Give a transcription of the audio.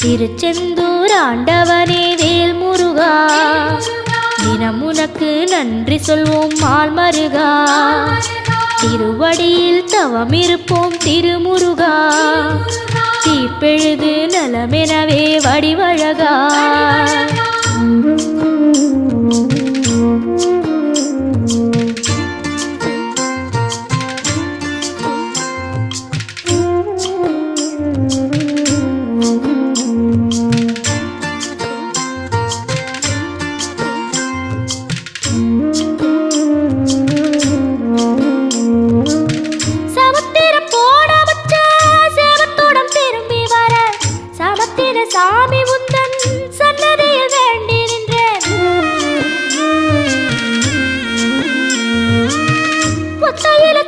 திருச்செந்தூர் ஆண்டவனே வேல் முருகா, தினம் உனக்கு நன்றி சொல்வோம் மால் மருகா. திருவடியில் தவம் இருப்போம் திருமுருகா, தீப்பெழுது நலமெனவே வடிவழகா. சாமி உந்தன் சன்னதியில் வேண்டி நின்றேன். ஒத்தையில